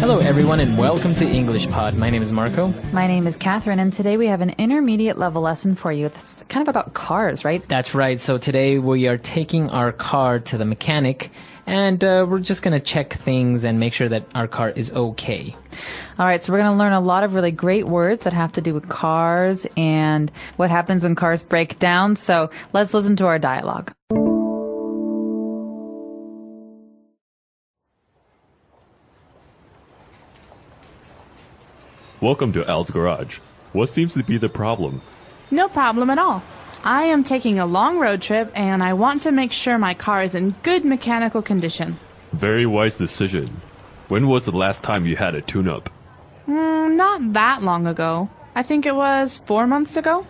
Hello everyone and welcome to englishpod. My name is Marco. My name is Catherine, and today we have an intermediate level lesson for you. It's kind of about cars, right? That's right. So today we are taking our car to the mechanic, and we're just going to check things and make sure that our car is okay. All right, so we're going to learn a lot of really great words that have to do with cars and what happens when cars break down. So let's listen to our dialogue. Welcome to Al's garage. What seems to be the problem? No problem at all. I am taking a long road trip and I want to make sure my car is in good mechanical condition. Very wise decision. When was the last time you had a tune-up? Not that long ago. I think it was 4 months ago.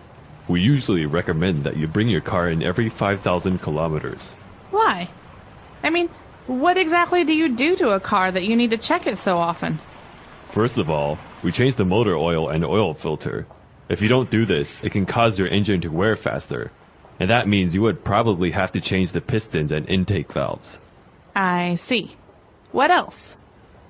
We usually recommend that you bring your car in every 5,000 kilometers. Why? I mean, what exactly do you do to a car that you need to check it so often? First of all, we change the motor oil and oil filter. If you don't do this, it can cause your engine to wear faster. And that means you would probably have to change the pistons and intake valves. I see. What else?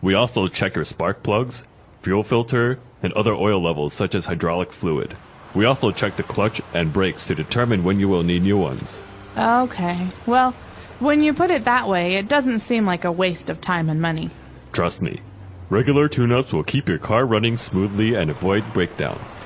We also check your spark plugs, fuel filter, and other oil levels such as hydraulic fluid. We also check the clutch and brakes to determine when you will need new ones. Okay. Well, when you put it that way, it doesn't seem like a waste of time and money. Trust me. Regular tune-ups will keep your car running smoothly and avoid breakdowns.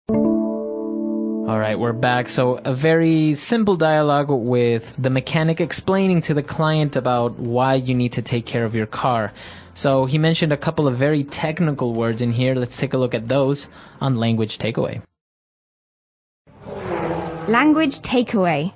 All right, we're back. So a very simple dialogue with the mechanic explaining to the client about why you need to take care of your car. So he mentioned a couple of very technical words in here. Let's take a look at those on Language Takeaway. Language takeaway.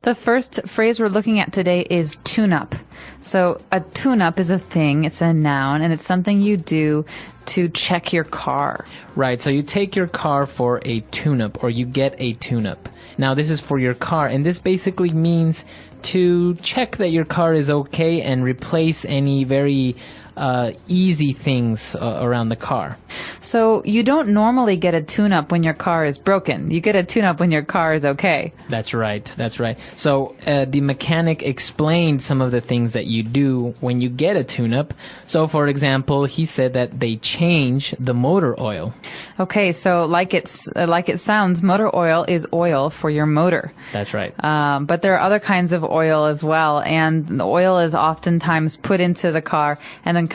The first phrase we're looking at today is tune-up. So a tune-up is a thing, it's a noun, and it's something you do to check your car. Right, so you take your car for a tune-up, or you get a tune-up. Now this is for your car, and this basically means to check that your car is okay and replace any very easy things around the car. So you don't normally get a tune-up when your car is broken. You get a tune-up when your car is okay. That's right. That's right. So the mechanic explained some of the things that you do when you get a tune-up. So, for example, he said that they change the motor oil. Okay, so like it sounds, motor oil is oil for your motor. That's right. But there are other kinds of oil as well, and the oil is oftentimes put into the car, and then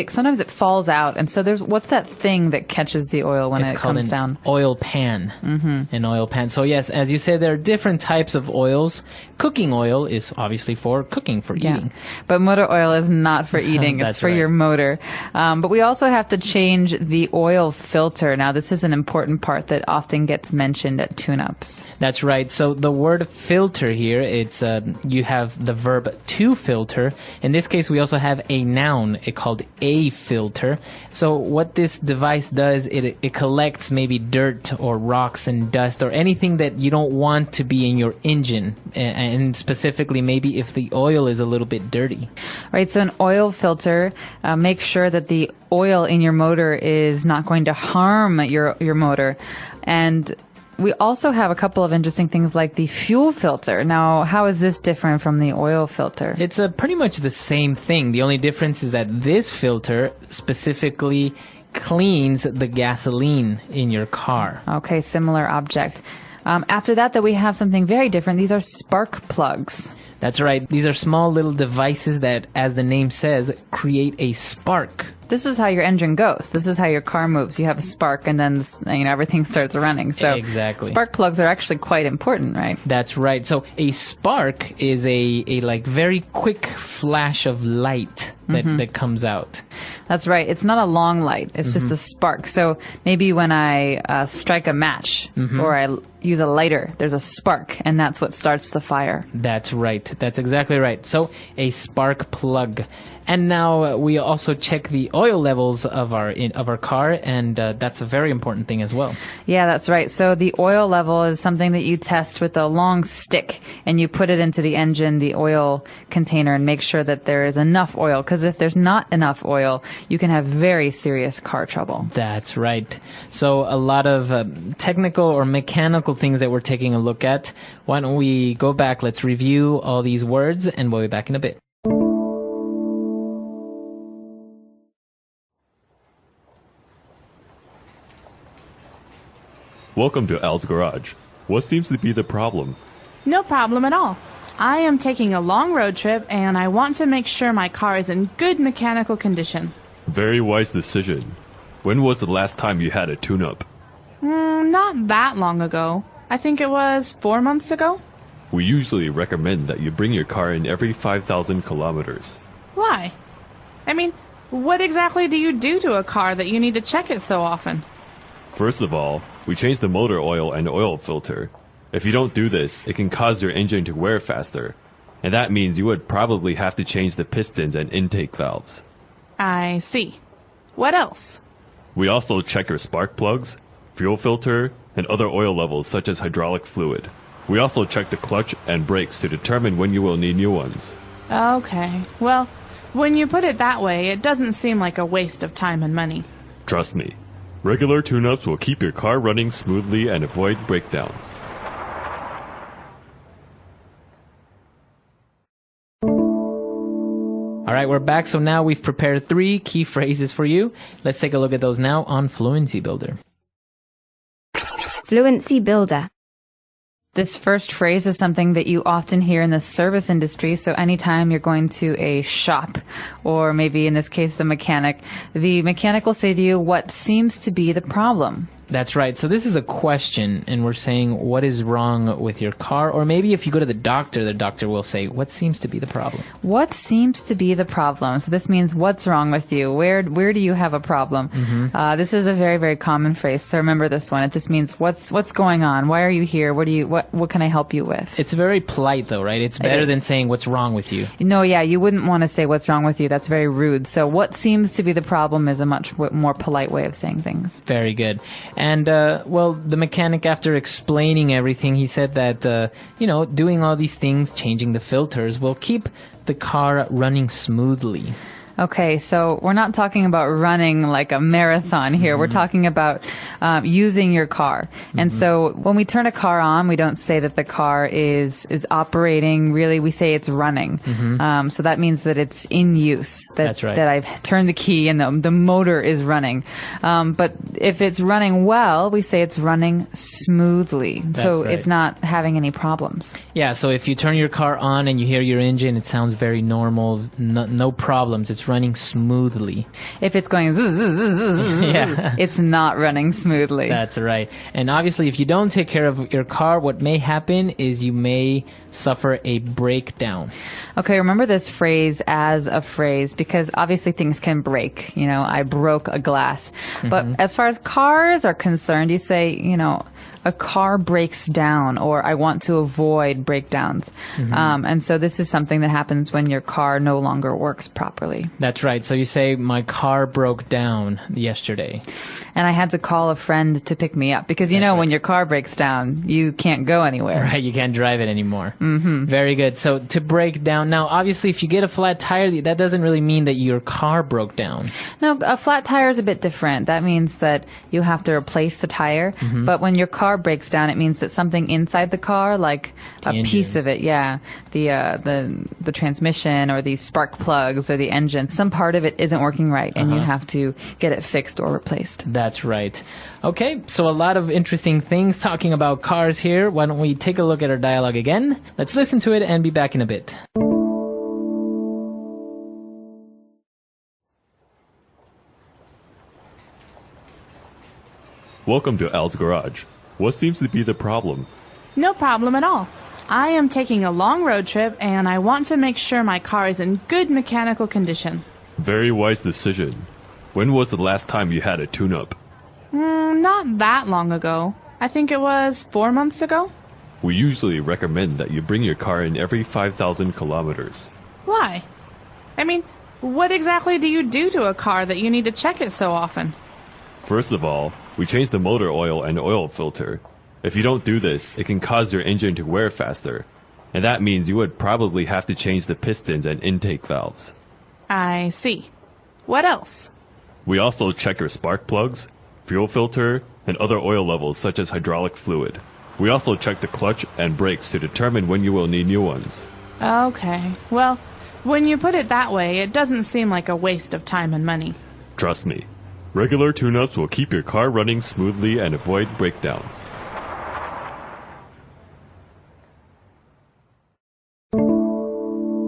sometimes it falls out. And so what's that thing that catches the oil when it comes down? Oil pan. Mm-hmm. An oil pan. So yes, as you said, there are different types of oils. Cooking oil is obviously for cooking, for eating. But motor oil is not for eating. It's for your motor. But we also have to change the oil filter. Now, this is an important part that often gets mentioned at tune-ups. That's right. So the word filter here, it's you have the verb to filter. In this case, we also have a noun called a filter. So what this device does, it collects maybe dirt or rocks and dust or anything that you don't want to be in your engine, and specifically maybe if the oil is a little bit dirty. Right, so an oil filter makes sure that the oil in your motor is not going to harm your motor. And we also have a couple of interesting things like the fuel filter. Now, how is this different from the oil filter? It's pretty much the same thing. The only difference is that this filter specifically cleans the gasoline in your car. Okay, similar object. After that, we have something very different. These are spark plugs. That's right. These are small little devices that, as the name says, create a spark. This is how your engine goes. This is how your car moves. You have a spark, and then everything starts running. So exactly. Spark plugs are actually quite important, right? That's right. So a spark is a like very quick flash of light that comes out. That's right. It's not a long light. It's just a spark. So maybe when I strike a match or I use a lighter, there's a spark, and that's what starts the fire. That's right. That's exactly right. So a spark plug. And now we also check the oil levels of our car, and that's a very important thing as well. Yeah, that's right. So the oil level is something that you test with a long stick, and you put it into the engine, the oil container, and make sure that there is enough oil. Because because if there's not enough oil, you can have very serious car trouble. That's right. So a lot of technical or mechanical things that we're taking a look at. Why don't we go back? Let's review all these words, and we'll be back in a bit. Welcome to Al's Garage. What seems to be the problem? No problem at all. I am taking a long road trip and I want to make sure my car is in good mechanical condition. Very wise decision. When was the last time you had a tune-up? Not that long ago. I think it was 4 months ago. We usually recommend that you bring your car in every 5,000 kilometers. Why? I mean, what exactly do you do to a car that you need to check it so often? First of all, we change the motor oil and oil filter. If you don't do this, it can cause your engine to wear faster. And that means you would probably have to change the pistons and intake valves. I see. What else? We also check your spark plugs, fuel filter, and other oil levels such as hydraulic fluid. We also check the clutch and brakes to determine when you will need new ones. Okay. Well, when you put it that way, it doesn't seem like a waste of time and money. Trust me, regular tune-ups will keep your car running smoothly and avoid breakdowns. All right, we're back. So now we've prepared 3 key phrases for you. Let's take a look at those now on Fluency Builder. Fluency Builder. This first phrase is something that you often hear in the service industry. So anytime you're going to a shop, or maybe in this case, a mechanic, the mechanic will say to you, what seems to be the problem? That's right. So this is a question, and we're saying what is wrong with your car, or maybe if you go to the doctor will say, what seems to be the problem? What seems to be the problem? So this means what's wrong with you? Where do you have a problem? This is a very, very common phrase. So remember this one. It just means what's going on? Why are you here? What can I help you with? It's very polite though, right? It's better than saying what's wrong with you. No, yeah, you wouldn't want to say what's wrong with you. That's very rude. So what seems to be the problem is a much more polite way of saying things. Very good. And, well, the mechanic, after explaining everything, he said that, doing all these things, changing the filters, will keep the car running smoothly. Okay, so we're not talking about running like a marathon here. We're talking about using your car. And so when we turn a car on, we don't say that the car is operating. Really, we say it's running. So that means that it's in use. That's right. That I've turned the key and the motor is running. But if it's running well, we say it's running smoothly. So right. it's not having any problems. Yeah, so if you turn your car on and you hear your engine, it sounds very normal, no problems. It's running smoothly. If it's going zzz, zzz, zzz, Yeah. it's not running smoothly. That's right. And obviously, if you don't take care of your car, what may happen is you may suffer a breakdown. Okay, remember this phrase as a phrase because obviously things can break. I broke a glass. But as far as cars are concerned, you say, a car breaks down, or I want to avoid breakdowns. And so this is something that happens when your car no longer works properly. That's right. So you say, my car broke down yesterday. And I had to call a friend to pick me up because, when your car breaks down, you can't go anywhere. Right, you can't drive it anymore. Very good. So to break down, now obviously if you get a flat tire, that doesn't really mean that your car broke down. No, a flat tire is a bit different. That means that you have to replace the tire. But when your car breaks down, it means that something inside the car, like a piece of it, the transmission or the spark plugs or the engine, some part of it isn't working right, and you have to get it fixed or replaced. That's right. Okay, so a lot of interesting things talking about cars here. Why don't we take a look at our dialogue again? Let's listen to it and be back in a bit. Welcome to Al's Garage. What seems to be the problem? No problem at all. I am taking a long road trip and I want to make sure my car is in good mechanical condition. Very wise decision. When was the last time you had a tune-up? Not that long ago. I think it was 4 months ago. We usually recommend that you bring your car in every 5,000 kilometers. Why? I mean, what exactly do you do to a car that you need to check it so often? First of all, we change the motor oil and oil filter. If you don't do this, it can cause your engine to wear faster. And that means you would probably have to change the pistons and intake valves. I see. What else? We also check your spark plugs, fuel filter, and other oil levels such as hydraulic fluid. We also check the clutch and brakes to determine when you will need new ones. Okay. Well, when you put it that way, it doesn't seem like a waste of time and money. Trust me, regular tune-ups will keep your car running smoothly and avoid breakdowns.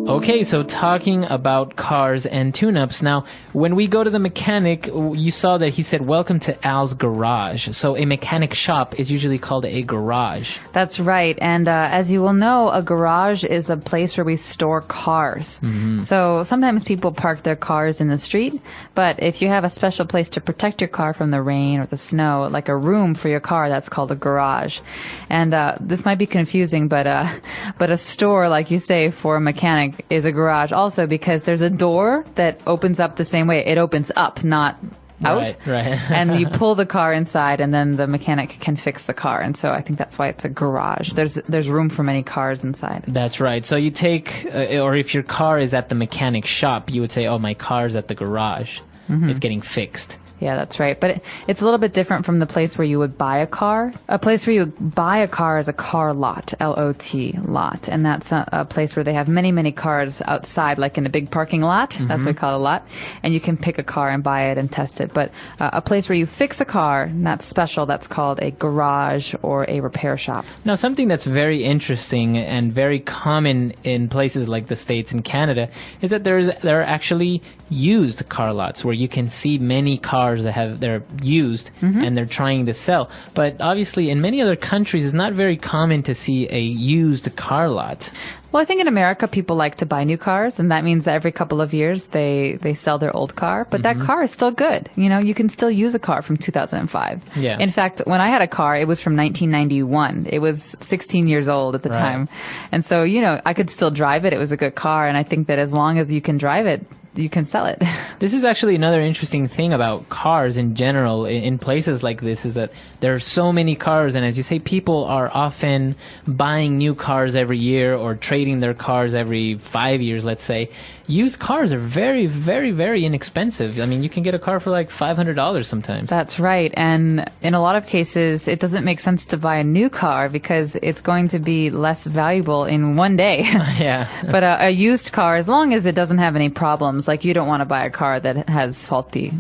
Okay, so talking about cars and tune-ups. Now, when we go to the mechanic, you saw that he said, welcome to Al's garage. So a mechanic shop is usually called a garage. That's right. And as you will know, a garage is a place where we store cars. So sometimes people park their cars in the street, but if you have a special place to protect your car from the rain or the snow, like a room for your car, that's called a garage. And this might be confusing, but a store, like you say, for a mechanic is a garage also because there's a door that opens up the same way. It opens up, not out. Right. And you pull the car inside and then the mechanic can fix the car. And so I think that's why it's a garage. There's room for many cars inside. That's right. So you take, or if your car is at the mechanic shop, you would say, oh, my car's at the garage. It's getting fixed. Yeah, that's right. But it's a little bit different from the place where you would buy a car. A place where you buy a car is a car lot, L-O-T, lot. And that's a place where they have many, many cars outside, like in a big parking lot. That's what we call a lot. And you can pick a car and buy it and test it. But a place where you fix a car, and that's special, that's called a garage or a repair shop. Now, something that's very interesting and very common in places like the States and Canada is that there are actually used car lots where you can see many cars that they're used and they're trying to sell. But obviously in many other countries it's not very common to see a used car lot. Well, I think in America, people like to buy new cars, and that means that every couple of years they sell their old car. But that car is still good. You know, you can still use a car from 2005. Yeah. In fact, when I had a car, it was from 1991. It was 16 years old at the time. And so, you know, I could still drive it. It was a good car. And I think that as long as you can drive it, you can sell it. This is actually another interesting thing about cars in general in places like this is that there are so many cars, and as you say, people are often buying new cars every year or trading their cars every 5 years, let's say. Used cars are very, very, very inexpensive. I mean, you can get a car for like $500 sometimes. That's right. And in a lot of cases, it doesn't make sense to buy a new car because it's going to be less valuable in one day. Yeah. But a used car, as long as it doesn't have any problems, like you don't want to buy a car that has faulty,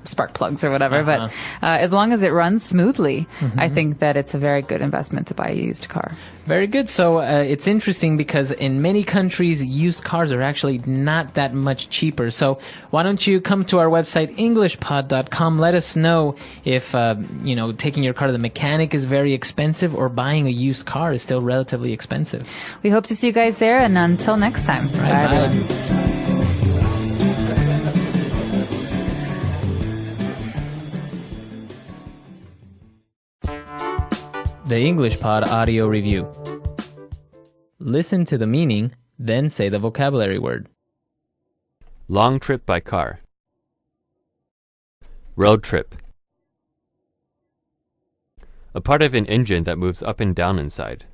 spark plugs or whatever. But as long as it runs smoothly, I think that it's a very good investment to buy a used car. Very good. So it's interesting because in many countries, used cars are actually not that much cheaper. So why don't you come to our website, englishpod.com. Let us know if, taking your car to the mechanic is very expensive or buying a used car is still relatively expensive. We hope to see you guys there. And until next time. Bye, everyone. The English Pod Audio Review. Listen to the meaning, then say the vocabulary word. Long trip by car. Road trip. A part of an engine that moves up and down inside.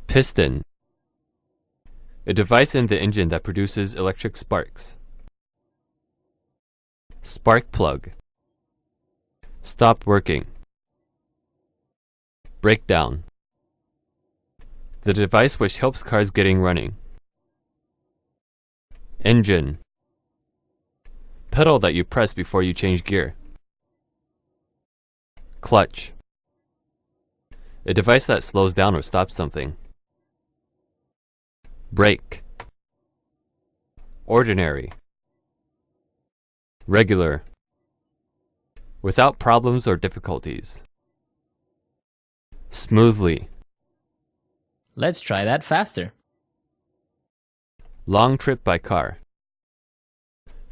Piston. A device in the engine that produces electric sparks. Spark plug. Stop working. Breakdown. The device which helps cars getting running. Engine. Pedal that you press before you change gear. Clutch. A device that slows down or stops something. Brake. Ordinary. Regular. Without problems or difficulties. Smoothly. Let's try that faster. Long trip by car.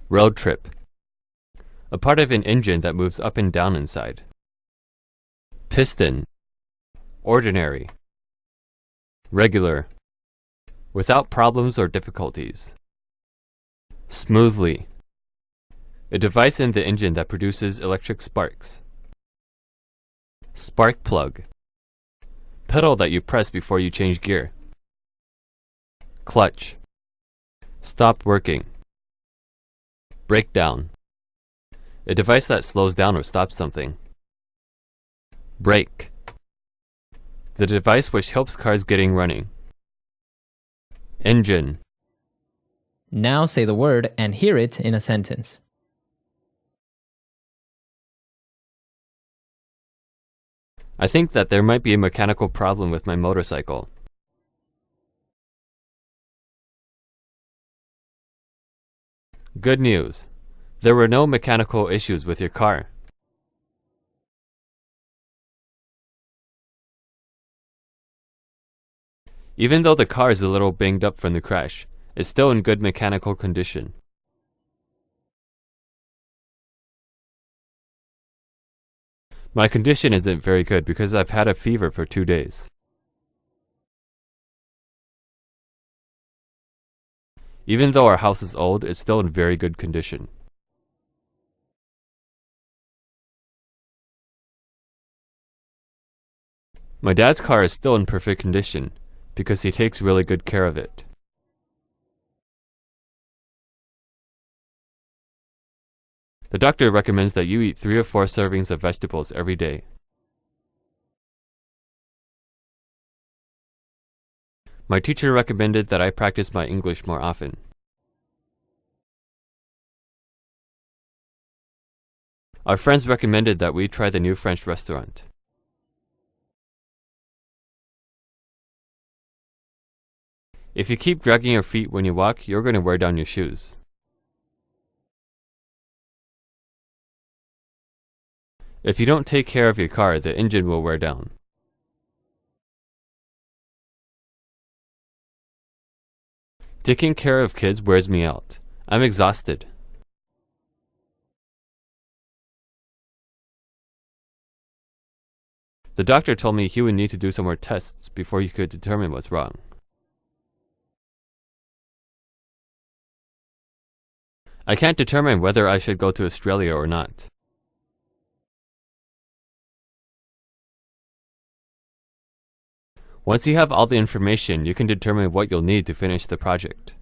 Road trip. A part of an engine that moves up and down inside. Piston. Ordinary. Regular. Without problems or difficulties. Smoothly. A device in the engine that produces electric sparks. Spark plug. Pedal that you press before you change gear. Clutch. Stop working. Breakdown. A device that slows down or stops something. Brake. The device which helps cars getting running. Engine. Now say the word and hear it in a sentence. I think that there might be a mechanical problem with my motorcycle. Good news. There were no mechanical issues with your car. Even though the car is a little banged up from the crash, it's still in good mechanical condition. My condition isn't very good because I've had a fever for 2 days. Even though our house is old, it's still in very good condition. My dad's car is still in perfect condition because he takes really good care of it. The doctor recommends that you eat 3 or 4 servings of vegetables every day. My teacher recommended that I practice my English more often. Our friends recommended that we try the new French restaurant. If you keep dragging your feet when you walk, you're going to wear down your shoes. If you don't take care of your car, the engine will wear down. Taking care of kids wears me out. I'm exhausted. The doctor told me he would need to do some more tests before he could determine what's wrong. I can't determine whether I should go to Australia or not. Once you have all the information, you can determine what you'll need to finish the project.